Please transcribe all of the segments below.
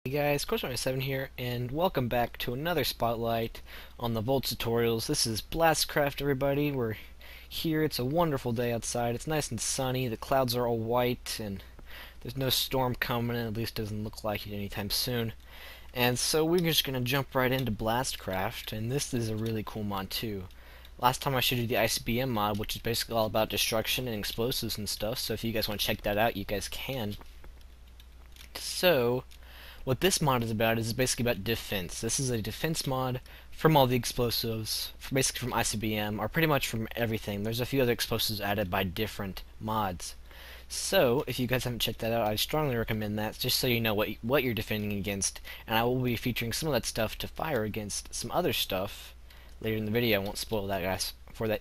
Hey guys, CornsyrupMinecraft here, and welcome back to another spotlight on the Voltz tutorials. This is BlastCraft, everybody. We're here. It's a wonderful day outside. It's nice and sunny. The clouds are all white, and there's no storm coming, at least doesn't look like it anytime soon. And so we're just going to jump right into BlastCraft, and this is a really cool mod too. Last time I showed you the ICBM mod, which is basically all about destruction and explosives and stuff, so if you guys want to check that out, you guys can. So what this mod is about is basically about defense. This is a defense mod from all the explosives, basically from ICBM, or pretty much from everything. There's a few other explosives added by different mods. So, if you guys haven't checked that out, I strongly recommend that, just so you know what you're defending against. And I will be featuring some of that stuff to fire against some other stuff later in the video. I won't spoil that, guys. I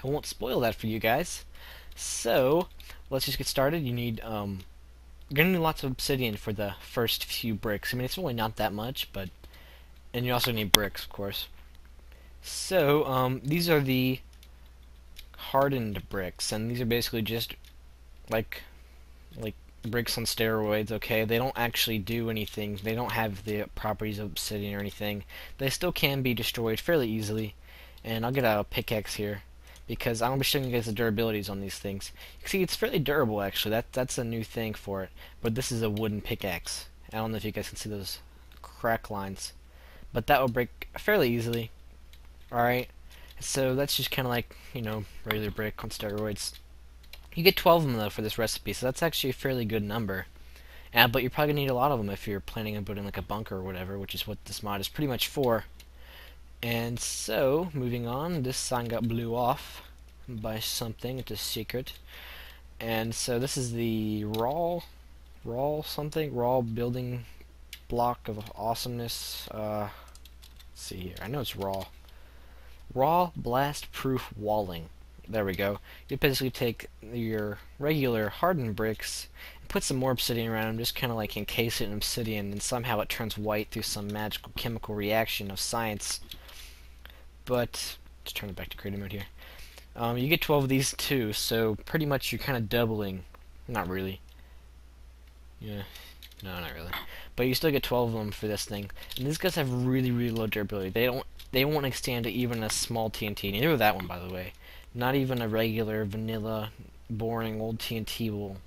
won't spoil that for you guys. So, let's just get started. You're gonna need lots of obsidian for the first few bricks. I mean, it's really not that much, and you also need bricks, of course. So, these are the hardened bricks, and these are basically just like bricks on steroids. Okay, they don't actually do anything. They don't have the properties of obsidian or anything. They still can be destroyed fairly easily. And I'll get out a pickaxe here, because I'm going to be showing you guys the durabilities on these things. You can see it's fairly durable, actually. That's a new thing for it. But this is a wooden pickaxe. I don't know if you guys can see those crack lines. But that will break fairly easily. Alright, so that's just kind of like, regular brick on steroids. You get 12 of them, though, for this recipe, so that's actually a fairly good number. But you're probably going to need a lot of them if you're planning on building like a bunker or whatever, which is what this mod is pretty much for. And so, moving on, this sign got blew off by something. It's a secret. And so this is the raw building block of awesomeness. Let's see here. I know it's raw blast proof walling. There we go. You basically take your regular hardened bricks and put some more obsidian around them, just kind of like encase it in obsidian, and somehow it turns white through some magical chemical reaction of science. But let's turn it back to creative mode here. You get 12 of these too, so pretty much you're kind of doubling. Not really. Yeah, no, not really. But you still get 12 of them for this thing. And these guys have really, really low durability. They won't extend to even a small TNT. Neither will that one, by the way. Not even a regular, vanilla, boring old TNT will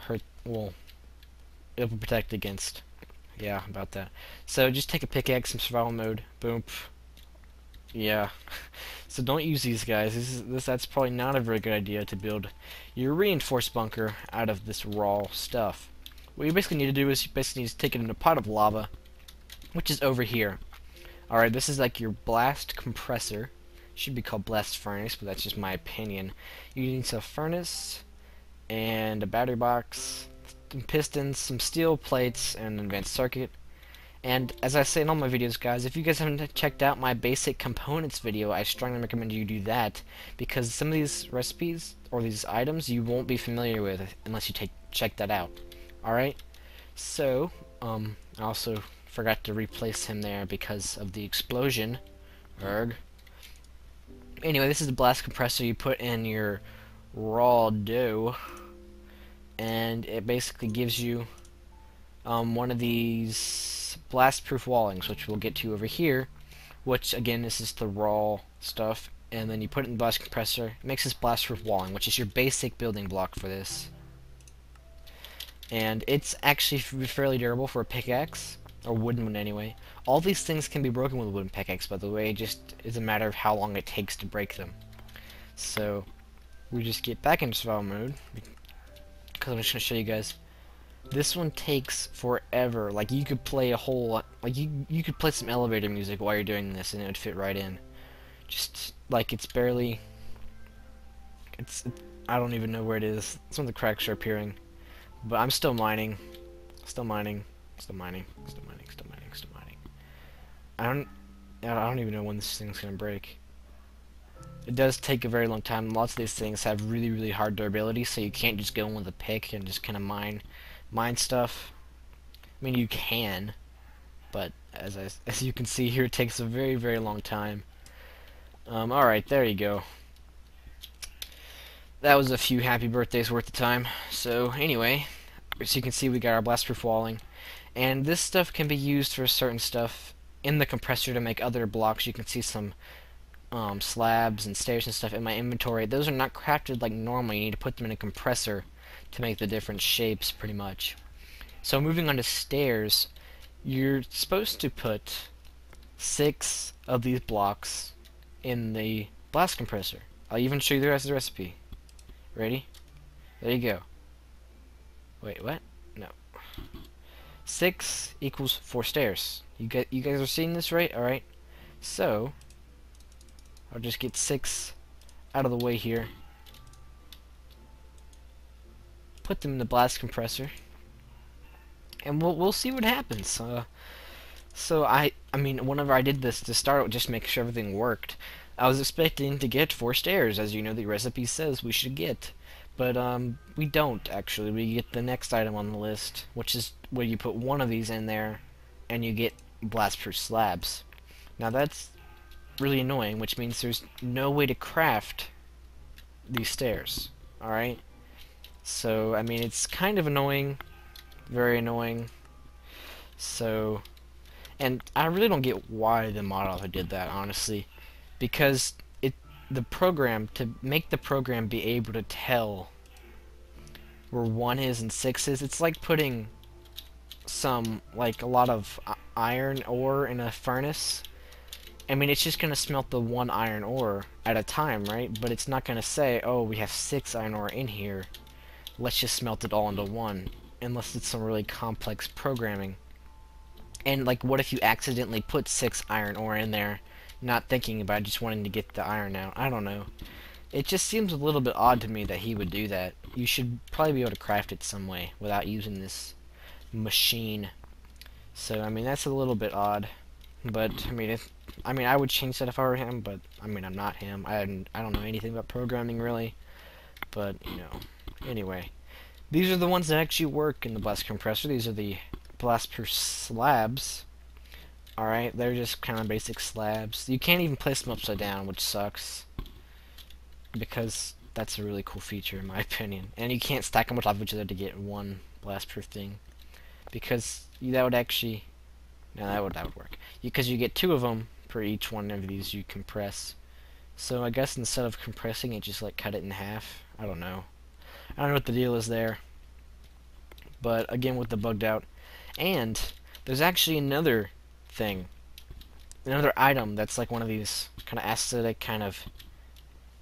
hurt. Well, it will protect against. Yeah, about that. So just take a pickaxe in survival mode. Boom. Yeah, so don't use these guys. That's probably not a very good idea to build your reinforced bunker out of this raw stuff. What you basically need to do is you basically need to take it in a pot of lava, which is over here. Alright, this is like your blast compressor. Should be called blast furnace, but that's just my opinion. You need a furnace and a battery box, some pistons, some steel plates, and an advanced circuit. And as I say in all my videos, guys, if you guys haven't checked out my basic components video, I strongly recommend you do that, because some of these recipes or these items you won't be familiar with unless you check that out. Alright? So, I also forgot to replace him there because of the explosion. Erg. Anyway, this is the blast compressor. You put in your raw dough, and it basically gives you one of these blast-proof wallings, which we'll get to over here, which again, this is the raw stuff, and then you put it in the blast compressor. It makes this blast-proof walling, which is your basic building block for this. And it's actually fairly durable for a pickaxe, or wooden one anyway. All these things can be broken with a wooden pickaxe, by the way. It just is a matter of how long it takes to break them. So we just get back into survival mode, because I'm just going to show you guys. This one takes forever. Like, you could play a whole, like, you could play some elevator music while you're doing this, and it would fit right in. Just like it's barely. I don't even know where it is. Some of the cracks are appearing, but I'm still mining, still mining, still mining, still mining, still mining, still mining. I don't even know when this thing's gonna break. It does take a very long time. Lots of these things have really, really hard durability, so you can't just go in with a pick and just kind of mine stuff. I mean, you can, but as you can see here, it takes a very, very long time. Alright, there you go. That was a few happy birthdays worth of time. So anyway, as you can see, we got our blast-proof walling, And this stuff can be used for certain stuff in the compressor to make other blocks. You can see some slabs and stairs and stuff in my inventory. Those are not crafted like normal. You need to put them in a compressor to make the different shapes, pretty much. So moving on to stairs, you're supposed to put 6 of these blocks in the blast compressor. I'll even show you the rest of the recipe. Ready? There you go. Wait, what? No. 6 equals 4 stairs. You guys are seeing this right? Alright. So, I'll just get 6 out of the way here. Put them in the blast compressor. And we'll see what happens. So I mean, whenever I did this to start, just make sure everything worked, I was expecting to get 4 stairs, as you know the recipe says we should get. But we don't actually. We get the next item on the list, which is where you put one of these in there, and you get blast-proof slabs. Now that's really annoying, which means there's no way to craft these stairs. All right. So I mean, it's kind of annoying, very annoying. So. And I really don't get why the mod author did that, honestly, because the program, to make the program be able to tell where 1 is and 6 is, it's like putting a lot of iron ore in a furnace. I mean, it's just gonna smelt the 1 iron ore at a time, right? But it's not gonna say, oh, we have 6 iron ore in here, let's just smelt it all into 1, unless it's some really complex programming. And, like, what if you accidentally put 6 iron ore in there, not thinking about it, just wanting to get the iron out? I don't know. It just seems a little bit odd to me that he would do that. You should probably be able to craft it some way without using this machine. So, I mean, that's a little bit odd. But, I mean, I would change that if I were him, but, I mean, I'm not him. I don't know anything about programming, really. But, you know, anyway. These are the ones that actually work in the blast compressor. These are the blast-proof slabs. Alright, they're just kind of basic slabs. You can't even place them upside down, which sucks, because that's a really cool feature in my opinion. And you can't stack them on top of each other to get one blast-proof thing, because that would actually, no, that would work. Because you get 2 of them per each one of these you compress. So I guess instead of compressing it, just like cut it in half. I don't know. I don't know what the deal is there. But again, with the bugged out. And there's actually another thing, another item that's like one of these kind of aesthetic kind of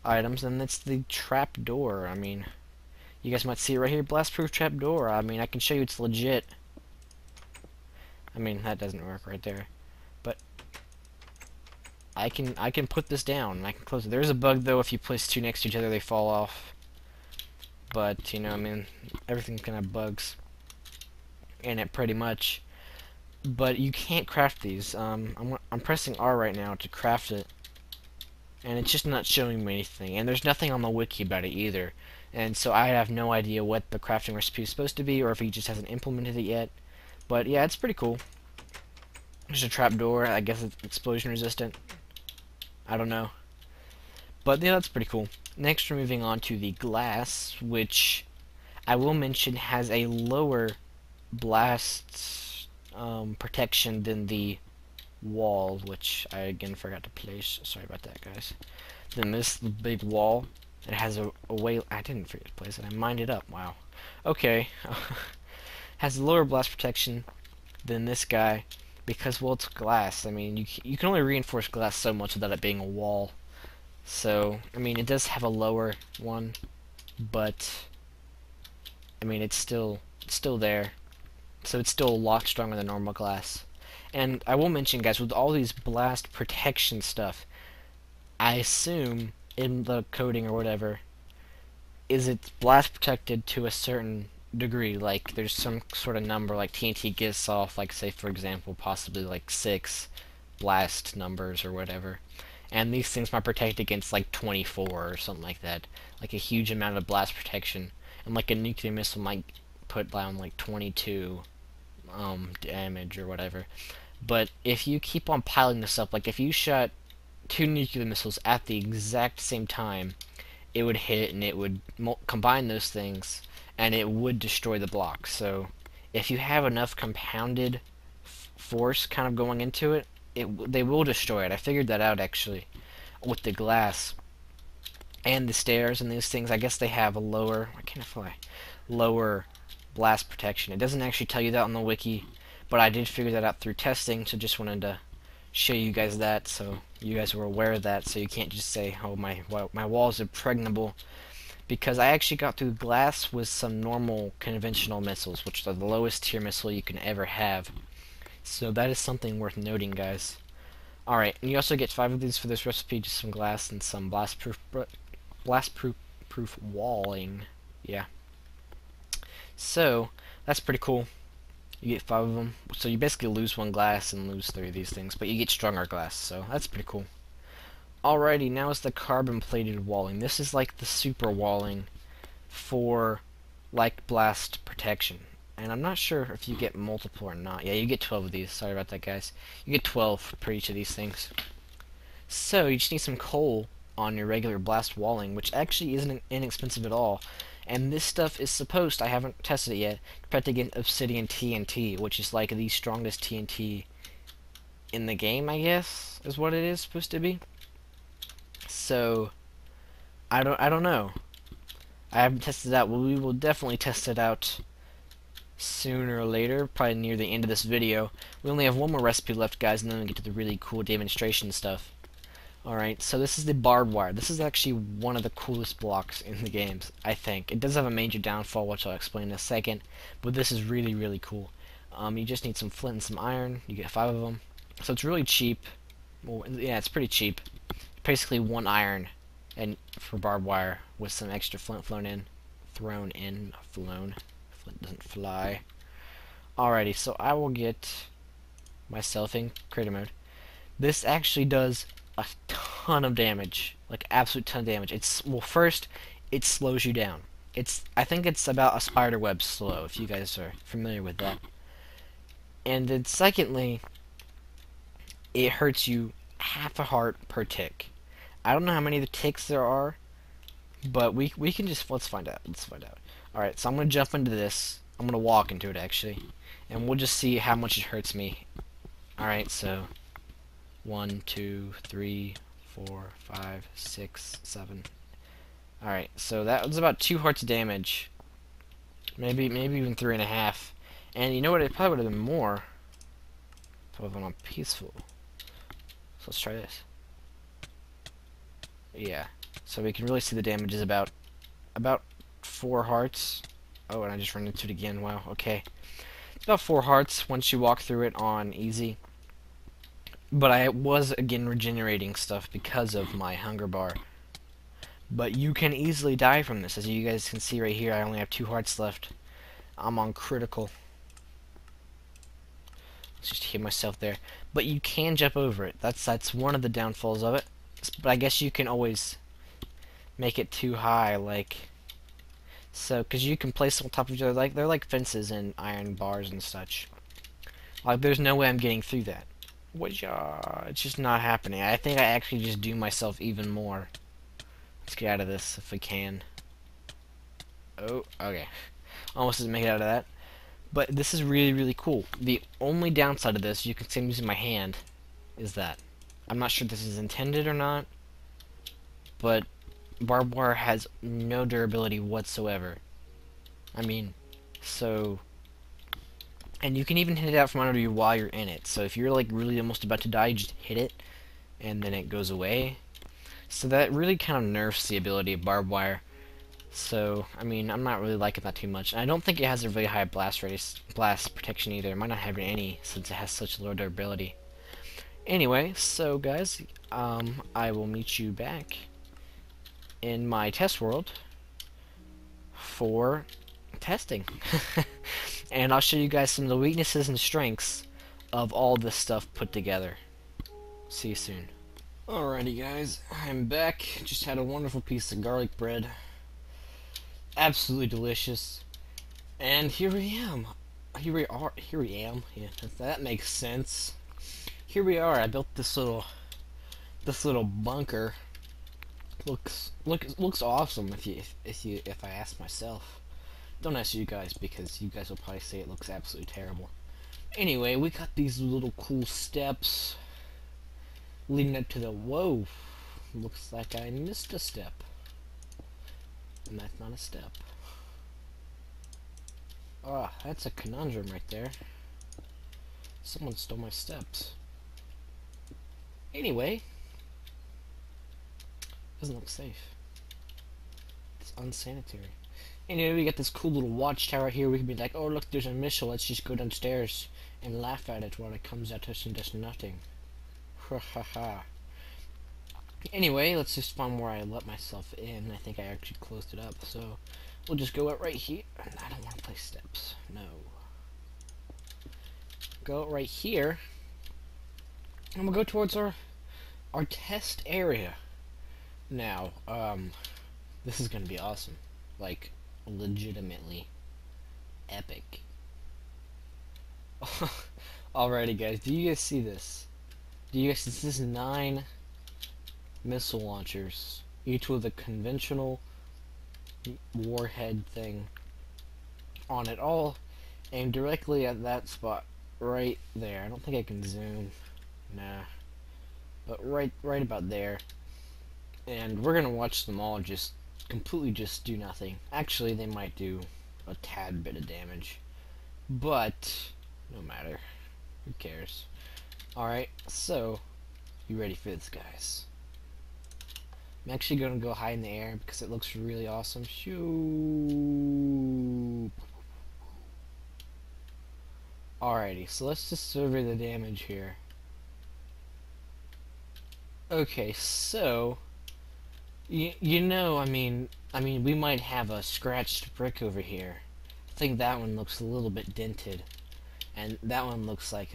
items, and it's the trap door. I mean, you guys might see it right here, blast-proof trap door. I mean, I can show you it's legit. I mean, that doesn't work right there, but I can put this down and I can close it. There's a bug though, if you place 2 next to each other, they fall off. But you know, I mean, everything kind of bugs in it pretty much. But you can't craft these. I'm pressing R right now to craft it, and it's just not showing me anything. And there's nothing on the wiki about it either. And so I have no idea what the crafting recipe is supposed to be, or if he just hasn't implemented it yet. But yeah, it's pretty cool. There's a trapdoor. I guess it's explosion resistant. I don't know. But yeah, that's pretty cool. Next, we're moving on to the glass, which I will mention has a lower blast protection than the wall, which I again forgot to place. Sorry about that, guys. Then this big wall, it has a way. I didn't forget to place it. I mined it up. Wow. Okay. Has a lower blast protection than this guy because, well, it's glass. I mean, you can only reinforce glass so much without it being a wall. So, I mean, it does have a lower one, but I mean, it's still there. So it's still a lot stronger than normal glass. And I will mention, guys, with all these blast protection stuff, I assume in the coding or whatever, is it blast protected to a certain degree? Like, there's some sort of number, like TNT gives off, like, say, for example, possibly like 6 blast numbers or whatever. And these things might protect against like 24 or something like that. Like a huge amount of blast protection. And like a nuclear missile might put down like 22 damage or whatever. But if you keep on piling this up, like if you shot 2 nuclear missiles at the exact same time, it would hit and it would combine those things and it would destroy the block. So if you have enough compounded force kind of going into it, they will destroy it. I figured that out actually with the glass and the stairs and these things. I guess they have a lower, I can't fly, lower blast protection. It doesn't actually tell you that on the wiki, but I did figure that out through testing, so just wanted to show you guys that so you guys were aware of that, so you can't just say, oh, my walls are impregnable, because I actually got through glass with some normal conventional missiles, which are the lowest tier missile you can ever have. So that is something worth noting, guys. Alright, and you also get 5 of these for this recipe, just some glass and some blast-proof walling. Yeah. So, that's pretty cool. You get 5 of them. So you basically lose 1 glass and lose 3 of these things, but you get stronger glass, so that's pretty cool. Alrighty, now is the carbon-plated walling. This is like the super walling for, like, blast protection. And I'm not sure if you get multiple or not. Yeah, you get 12 of these. Sorry about that, guys. You get 12 per each of these things. So, you just need some coal on your regular blast walling, which actually isn't inexpensive at all. And this stuff is supposed, I haven't tested it yet, compared to get obsidian TNT, which is like the strongest TNT in the game, I guess, is what it is supposed to be. So, I don't know. I haven't tested it out. Well, we will definitely test it out sooner or later, probably near the end of this video. We only have one more recipe left, guys, and then we get to the really cool demonstration stuff. Alright, so this is the barbed wire. This is actually one of the coolest blocks in the games, I think. It does have a major downfall, which I'll explain in a second, but this is really, really cool. You just need some flint and some iron. You get 5 of them. So it's really cheap. Well, yeah, it's pretty cheap. Basically 1 iron and for barbed wire with some extra flint thrown in. Flint doesn't fly. Alrighty, so I will get myself in creative mode. This actually does a ton of damage, like absolute ton of damage. Well, first, it slows you down. I think it's about a spider web slow, if you guys are familiar with that. And then secondly, it hurts you half a heart per tick. I don't know how many of the ticks there are, but we can just, let's find out. Alright, so I'm gonna jump into this. I'm gonna walk into it actually, and we'll just see how much it hurts me. Alright, so 1, 2, 3, 4, 5, 6, 7. Alright, so that was about 2 hearts of damage. Maybe even 3.5. And you know what? It probably would have been more if I went on peaceful. So let's try this. Yeah. So we can really see the damage is about 4 hearts. Oh, and I just ran into it again. Wow, okay. It's about 4 hearts once you walk through it on easy. But I was, again, regenerating stuff because of my hunger bar. But you can easily die from this. As you guys can see right here, I only have 2 hearts left. I'm on critical. Let's just hit myself there. But you can jump over it. That's one of the downfalls of it. But I guess you can always make it too high, like so, because you can place them on top of each other. Like they're like fences and iron bars and such. Like there's no way I'm getting through that. It's just not happening. I think I actually just do myself even more. Let's get out of this if we can. Oh, okay. Almost didn't make it out of that. But this is really, really cool. The only downside of this, you can see I'm using my hand, is that I'm not sure if this is intended or not, but barbed wire has no durability whatsoever. I mean, so, and you can even hit it out from under you while you're in it. So if you're like really almost about to die, you just hit it, and then it goes away. So that really kind of nerfs the ability of barbed wire. So, I mean, I'm not really liking that too much. And I don't think it has a really high blast protection either. It might not have any since it has such low durability. Anyway, so guys, I will meet you back in my test world for testing. And I'll show you guys some of the weaknesses and strengths of all this stuff put together. See you soon. Alrighty guys, I'm back. Just had a wonderful piece of garlic bread. Absolutely delicious. And here we am. Here we am. Yeah, that makes sense. Here we are. I built this little bunker. Looks awesome if I ask myself. Don't ask you guys, because you guys will probably say it looks absolutely terrible. Anyway, we got these little cool steps leading up to the... Whoa! Looks like I missed a step. And that's not a step. Ah, that's a conundrum right there. Someone stole my steps. Anyway, doesn't look safe. It's unsanitary. Anyway, we got this cool little watchtower here. We can be like, oh look, there's a missile. Let's just go downstairs and laugh at it while it comes at us and does nothing. Ha ha ha. Anyway, let's just find where I let myself in. I think I actually closed it up, so we'll just go out right here. I don't want to play steps. No. Go out right here, and we'll go towards our test area. Now, this is gonna be awesome. Like, legitimately epic. Alrighty, guys. Do you guys see this? Do you guys see this? Is 9 missile launchers, each with a conventional warhead thing on it, all aimed directly at that spot right there. I don't think I can zoom. Nah. But right about there. And we're gonna watch them all just completely just do nothing. Actually, they might do a tad bit of damage, but no matter. Who cares? Alright, so you ready for this, guys? I'm actually gonna go high in the air because it looks really awesome. Shoo! Alrighty, so let's just survey the damage here. Okay, so you know, I mean, we might have a scratched brick over here. I think that one looks a little bit dented, and that one looks like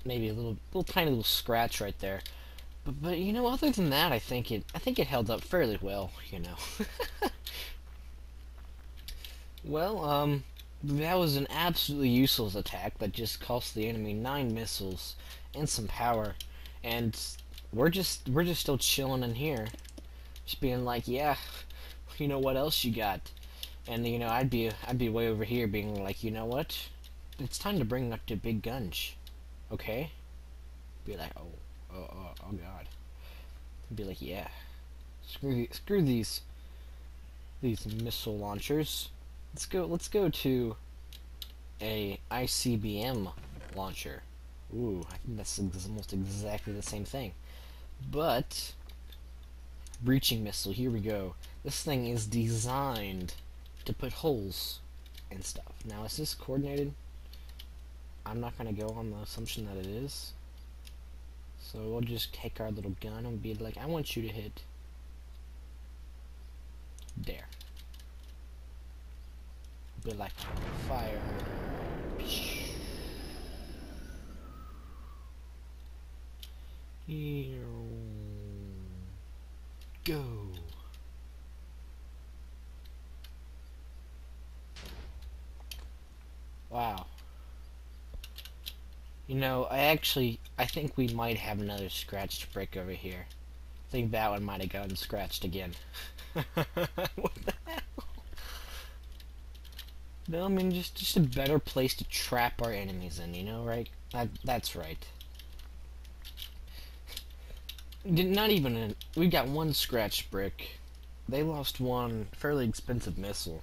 maybe a little tiny little scratch right there. But you know, other than that, I think it held up fairly well. You know. Well, that was an absolutely useless attack that just cost the enemy 9 missiles and some power, and we're just still chilling in here, just being like, yeah, you know, what else you got? And you know, I'd be way over here being like, you know what? It's time to bring up the big guns, okay? Be like, oh god. Be like, yeah, screw these missile launchers. Let's go to a ICBM launcher. Ooh, I think that's almost exactly the same thing. But breaching missile, here we go. This thing is designed to put holes and stuff. Now, is this coordinated? I'm not gonna go on the assumption that it is. So we'll just take our little gun and be like, I want you to hit there. Be like, fire. Here. Go. Wow. You know, I think we might have another scratched brick over here. I think that one might have gotten scratched again. What the hell? No, I mean, just a better place to trap our enemies in, you know, right? That's right. Not even we got 1 scratched brick. They lost 1 fairly expensive missile.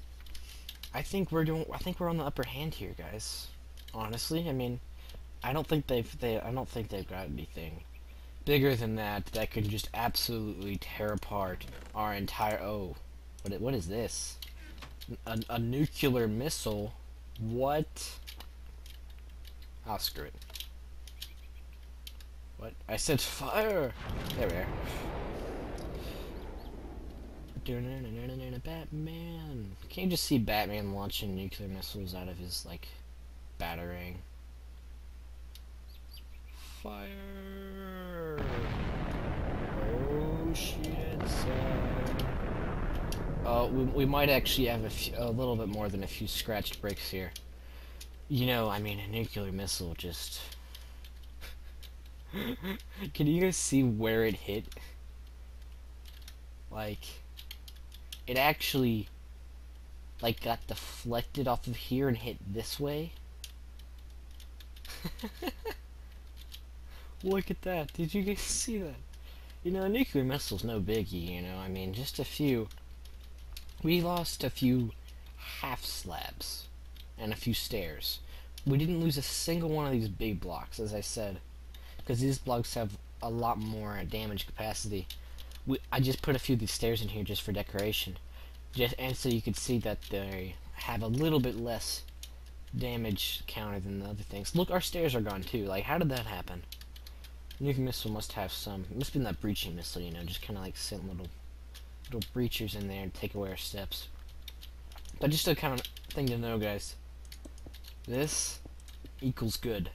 I think we're on the upper hand here, guys. Honestly, I mean, I don't think they've got anything bigger than that could just absolutely tear apart our entire... Oh, what is this? A nuclear missile? What? Oh, screw it. What? I said fire! There we are. Batman! Can't you just see Batman launching nuclear missiles out of his, like, batarang? Fire! Oh shit, son. We might actually have a little bit more than a few scratched bricks here. You know, I mean, a nuclear missile just... Can you guys see where it hit? Like, it actually like got deflected off of here and hit this way. Look at that. Did you guys see that? You know, a nuclear missile's no biggie, you know. I mean, just a few. We lost a few half slabs and a few stairs. We didn't lose a single one of these big blocks, as I said, because these blocks have a lot more damage capacity. I just put a few of these stairs in here just for decoration, and so you could see that they have a little bit less damage counter than the other things. Look, our stairs are gone too. Like, how did that happen? Nuclear missile must have some. It must have been that breaching missile, you know, just kind of like sent little breachers in there to take away our steps. But just a kind of thing to know, guys. This equals good.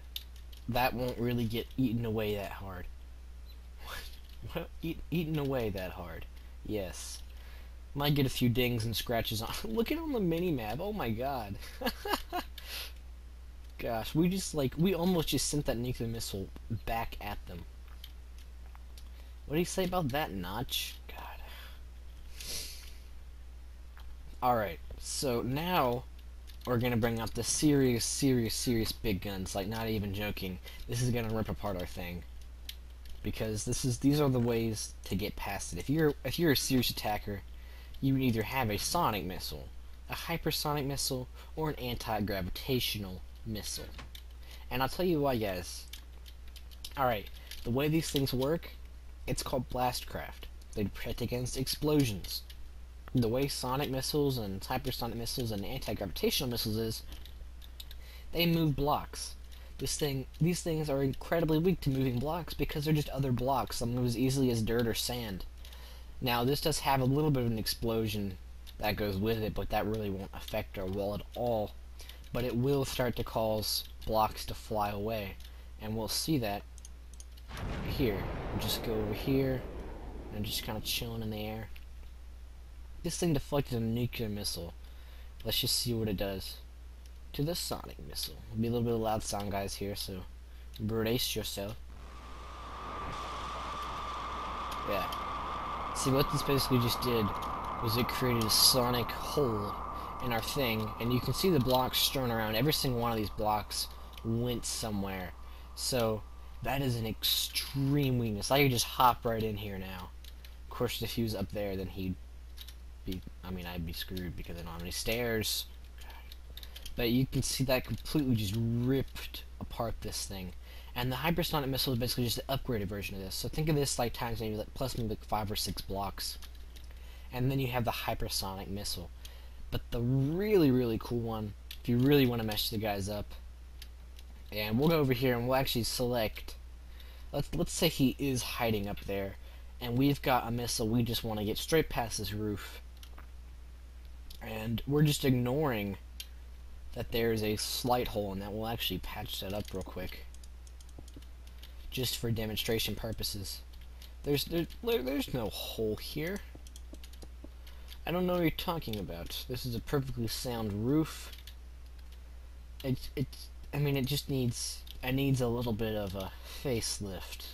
That won't really get eaten away that hard. What? Eaten away that hard? Yes. Might get a few dings and scratches on. Look at it on the mini-map. Oh my god. Gosh, we almost just sent that nuclear missile back at them. What do you say about that, Notch? God. Alright, so now we're gonna bring up the serious big guns, like not even joking. This is gonna rip apart our thing. Because these are the ways to get past it. If you're a serious attacker, you would either have a sonic missile, a hypersonic missile, or an anti-gravitational missile. And I'll tell you why, guys. Alright, the way these things work, it's called BlastCraft. They protect against explosions. The way sonic missiles and hypersonic missiles and anti-gravitational missiles is, they move blocks. These things are incredibly weak to moving blocks because they're just other blocks that move as easily as dirt or sand. Now, this does have a little bit of an explosion that goes with it, but that really won't affect our wall at all. But it will start to cause blocks to fly away, and we'll see that here. We'll just go over here and just kind of chilling in the air. This thing deflected a nuclear missile. Let's just see what it does to the sonic missile. It'll be a little bit of loud sound, guys, here, so brace yourself. Yeah. See, what this basically just did was it created a sonic hole in our thing, and you can see the blocks strewn around. Every single one of these blocks went somewhere. So that is an extreme weakness. I could just hop right in here now. Of course, if he was up there, then he'd be, I'd be screwed because I don't have any stairs. But you can see that completely just ripped apart this thing. And the hypersonic missile is basically just an upgraded version of this. So think of this like times maybe like plus maybe like 5 or 6 blocks. And then you have the hypersonic missile. But the really cool one, if you really want to mess the guys up, and we'll go over here and we'll actually select, let's say he is hiding up there, and we've got a missile we just want to get straight past this roof. And we're just ignoring that there's a slight hole in that. We'll actually patch that up real quick, just for demonstration purposes. There's no hole here. I don't know what you're talking about. This is a perfectly sound roof. It just needs a little bit of a facelift.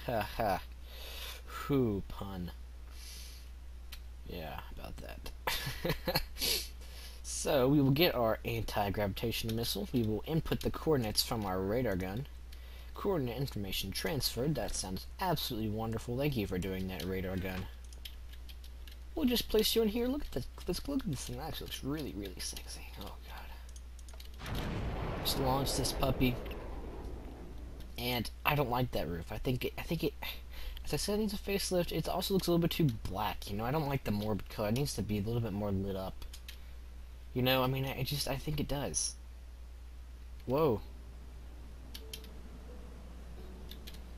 Ha. Whoo, pun. Yeah, about that. So we will get our anti-gravitational missile. We will input the coordinates from our radar gun. Coordinate information transferred. That sounds absolutely wonderful. Thank you for doing that, radar gun. We'll just place you in here. Look at this. Look at this thing. That actually looks really sexy. Oh god. Just launch this puppy. And I don't like that roof. I think it. As I said, it needs a facelift. It also looks a little bit too black. You know, I don't like the morbid color. It needs to be a little bit more lit up. You know, I think it does. Whoa.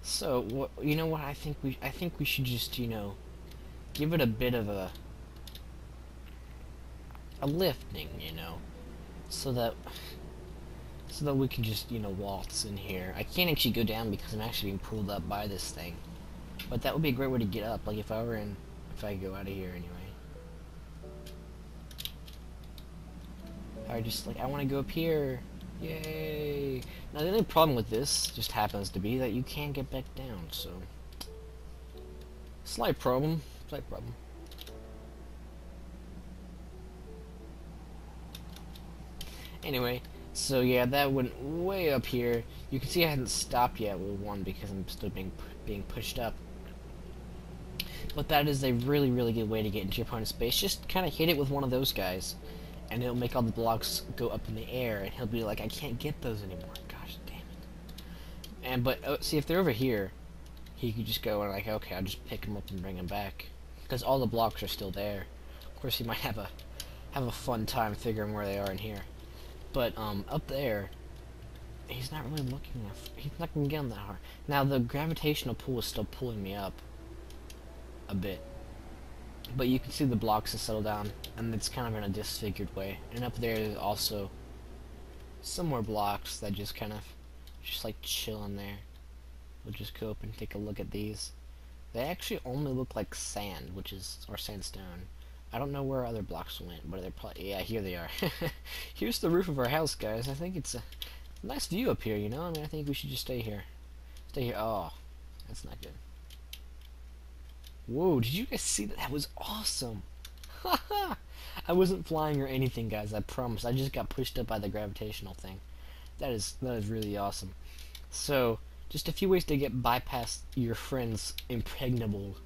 So, you know what? I think we should just, you know, give it a bit of a lifting, you know, so that we can just, you know, waltz in here. I can't actually go down because I'm actually being pulled up by this thing, but that would be a great way to get up. Like if I go out of here anyway. I want to go up here. Yay! Now the only problem with this just happens to be that you can't get back down, so slight problem. Anyway, so yeah, that went way up here. You can see I hadn't stopped yet with one because I'm still being pushed up. But that is a really, really good way to get into your opponent's base. Just kind of hit it with one of those guys, and it'll make all the blocks go up in the air, and he'll be like, I can't get those anymore. Gosh, damn it. And but see, if they're over here, he could just go and like, okay, I'll just pick them up and bring them back, because all the blocks are still there. Of course, he might have a fun time figuring where they are in here. But up there, he's not really looking enough. He's not gonna get them that hard. Now the gravitational pull is still pulling me up a bit, but you can see the blocks have settled down, and it's kind of in a disfigured way. And up there is also some more blocks that just kind of just like chill in there. We'll just go up and take a look at these. They actually only look like sand, or sandstone. I don't know where other blocks went, but they're probably, yeah, here they are. Here's the roof of our house, guys. I think it's a nice view up here, you know? I mean, I think we should just stay here. Stay here. Oh, that's not good. Whoa, did you guys see that? That was awesome. Haha! I wasn't flying or anything, guys, I promise. I just got pushed up by the gravitational thing. That is really awesome. So, just a few ways to get bypast your friend's impregnable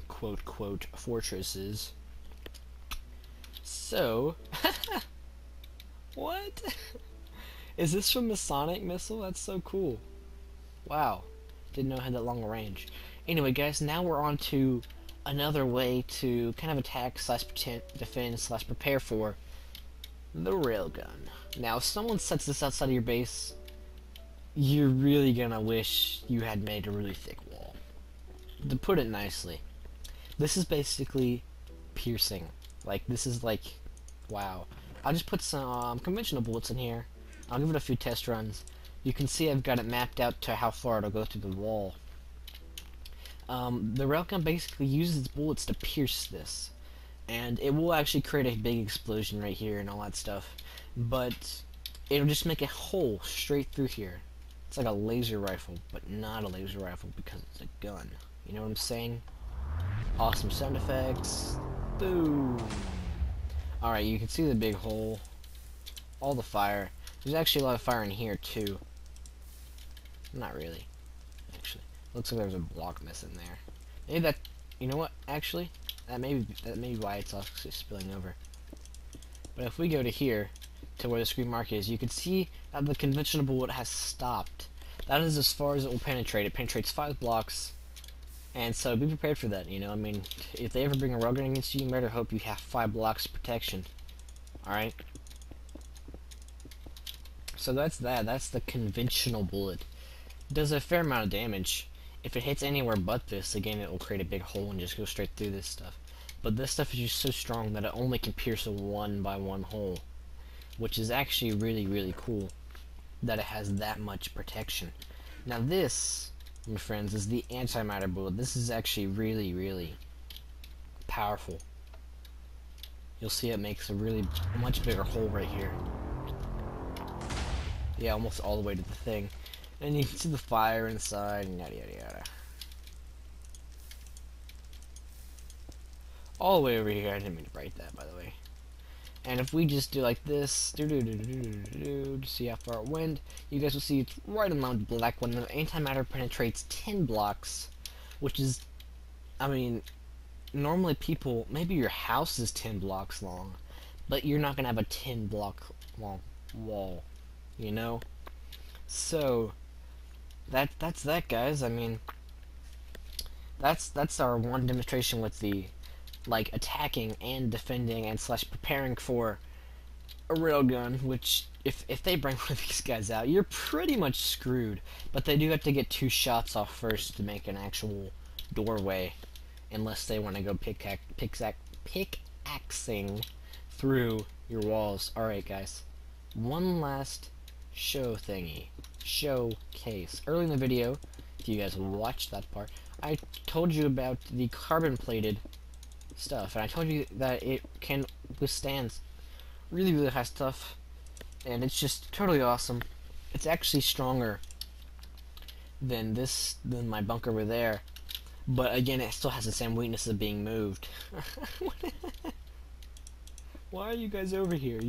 quote fortresses. So, what? Is this from the Sonic missile? That's so cool. Wow. Didn't know it had that long a range. Anyway, guys, now we're on to another way to kind of attack / defend / prepare for the railgun. Now, if someone sets this outside of your base, you're really gonna wish you had made a really thick wall. To put it nicely, this is basically piercing. Like, this is like, wow. I'll just put some conventional bullets in here. I'll give it a few test runs. You can see I've got it mapped out to how far it'll go through the wall. The railgun basically uses its bullets to pierce this, and it will actually create a big explosion right here and all that stuff, but it'll just make a hole straight through here. It's like a laser rifle, but not a laser rifle because it's a gun. You know what I'm saying? Awesome sound effects. Boom. Alright, you can see the big hole. All the fire. There's actually a lot of fire in here too. Not really. Actually. Looks like there's a block missing there. Maybe that, you know what, actually, that may be why it's actually spilling over. But if we go to here, to where the screen mark is, you can see that the conventional bullet has stopped. That is as far as it will penetrate. It penetrates 5 blocks, and so be prepared for that, you know, I mean, if they ever bring a railgun against you, you better hope you have 5 blocks of protection. Alright? So that's the conventional bullet. It does a fair amount of damage. If it hits anywhere but this, again, it will create a big hole and just go straight through this stuff. But this stuff is just so strong that it only can pierce a 1x1 hole, which is actually really, really cool that it has that much protection. Now this, my friends, is the antimatter bullet. This is actually really, really powerful. You'll see it makes a really much bigger hole right here. Yeah, almost all the way to the thing. And you can see the fire inside, and yada yada yada. All the way over here. I didn't mean to write that, by the way. And if we just do like this, to see how far it went, you guys will see it's right amount black when the antimatter penetrates 10 blocks, which is, I mean, normally people, maybe your house is 10 blocks long, but you're not gonna have a 10 block long wall, you know? So that's that, guys. I mean, that's our one demonstration with the like attacking and defending and / preparing for a railgun, which if they bring one of these guys out, you're pretty much screwed. But they do have to get 2 shots off first to make an actual doorway, unless they want to go pickaxing through your walls. Alright, guys, one last showcase. Early in the video, if you guys watched that part, I told you about the carbon plated stuff, and I told you that it can withstand really, really high stuff, and it's just totally awesome. It's actually stronger than my bunker over there, but again, it still has the same weakness of being moved. Why are you guys over here?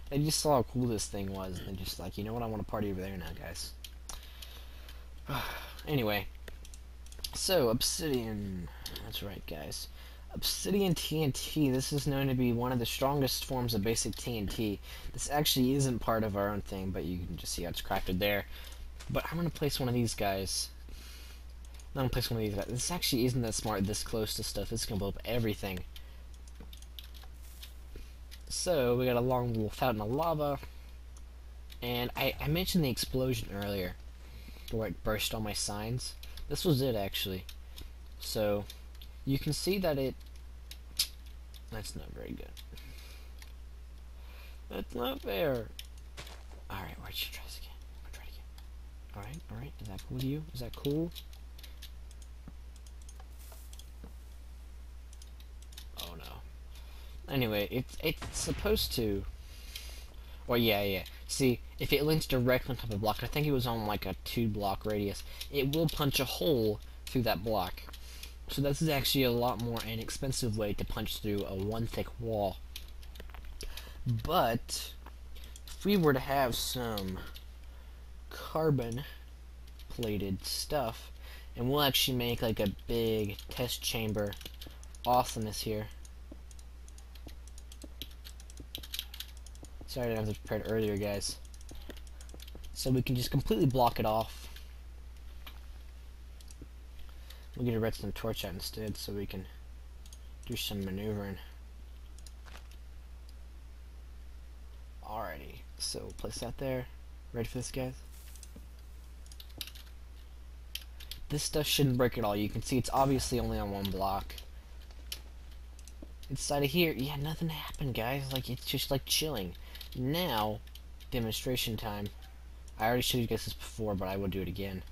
They just saw how cool this thing was, and they're just like, you know what, I want to party over there now, guys. Anyway, so obsidian. That's right, guys. Obsidian TNT. This is known to be one of the strongest forms of basic TNT. This actually isn't part of our own thing, but you can just see how it's crafted there. But I'm gonna place one of these guys. I'm gonna place one of these guys. This actually isn't that smart this close to stuff. It's gonna blow up everything. So we got a long little fountain of lava. And I mentioned the explosion earlier, where it burst all my signs. This was it, actually. So you can see that it... That's not very good. That's not fair. Alright, why don't you try this again? I'll try it again. Alright. Is that cool with you? Is that cool? Oh no. Anyway, it's supposed to... Well, yeah. See, if it links directly on top of a block, I think it was on like a 2-block radius, it will punch a hole through that block. So this is actually a lot more inexpensive way to punch through a 1-thick wall. But if we were to have some carbon plated stuff, and we'll actually make like a big test chamber awesomeness here. Sorry I didn't have this prepared earlier, guys. So we can just completely block it off. We'll get a redstone torch out instead so we can do some maneuvering. Alrighty, so place that there. Ready for this, guys? This stuff shouldn't break at all. You can see it's obviously only on 1 block. Inside of here, yeah, nothing happened, guys. Like, it's just like chilling. Now, demonstration time. I already showed you guys this before, but I will do it again,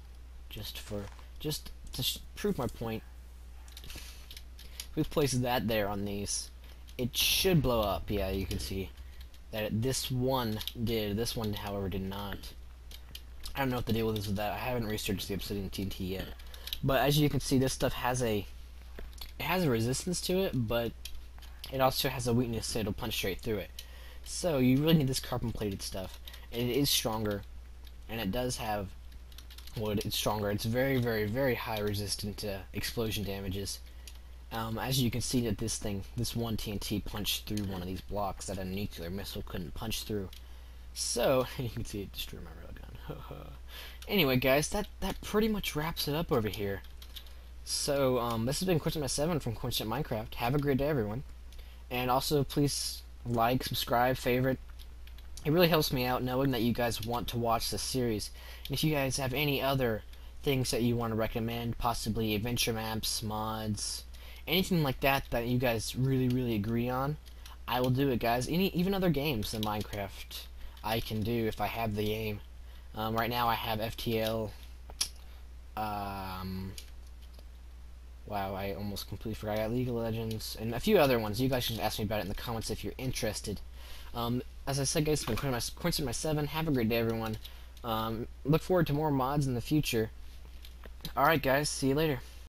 just to prove my point. If we place that there on these, it should blow up. Yeah, you can see that this one did. This one, however, did not. I don't know what the deal is with that. I haven't researched the obsidian TNT yet, but as you can see, this stuff has a resistance to it, but it also has a weakness, so it'll punch straight through it. So you really need this carbon plated stuff. And it is stronger, and it does have wood. It's stronger. It's very, very, very high resistant to explosion damages. As you can see that this one TNT punched through one of these blocks that a nuclear missile couldn't punch through. So you can see it destroyed my railgun. Anyway, guys, that pretty much wraps it up over here. So this has been CornsyrupMinecraft from CornsyrupMinecraft. Have a great day, everyone. And also, please like, subscribe, favorite. It really helps me out knowing that you guys want to watch this series. And if you guys have any other things that you want to recommend, possibly adventure maps, mods, anything like that that you guys really, really agree on, I will do it, guys. Even other games than Minecraft I can do if I have the game. Right now I have FTL. Wow, I almost completely forgot. I got League of Legends and a few other ones. You guys should ask me about it in the comments if you're interested. As I said, guys, it's been CornsyrupMinecraft. Have a great day, everyone. Look forward to more mods in the future. Alright, guys, see you later.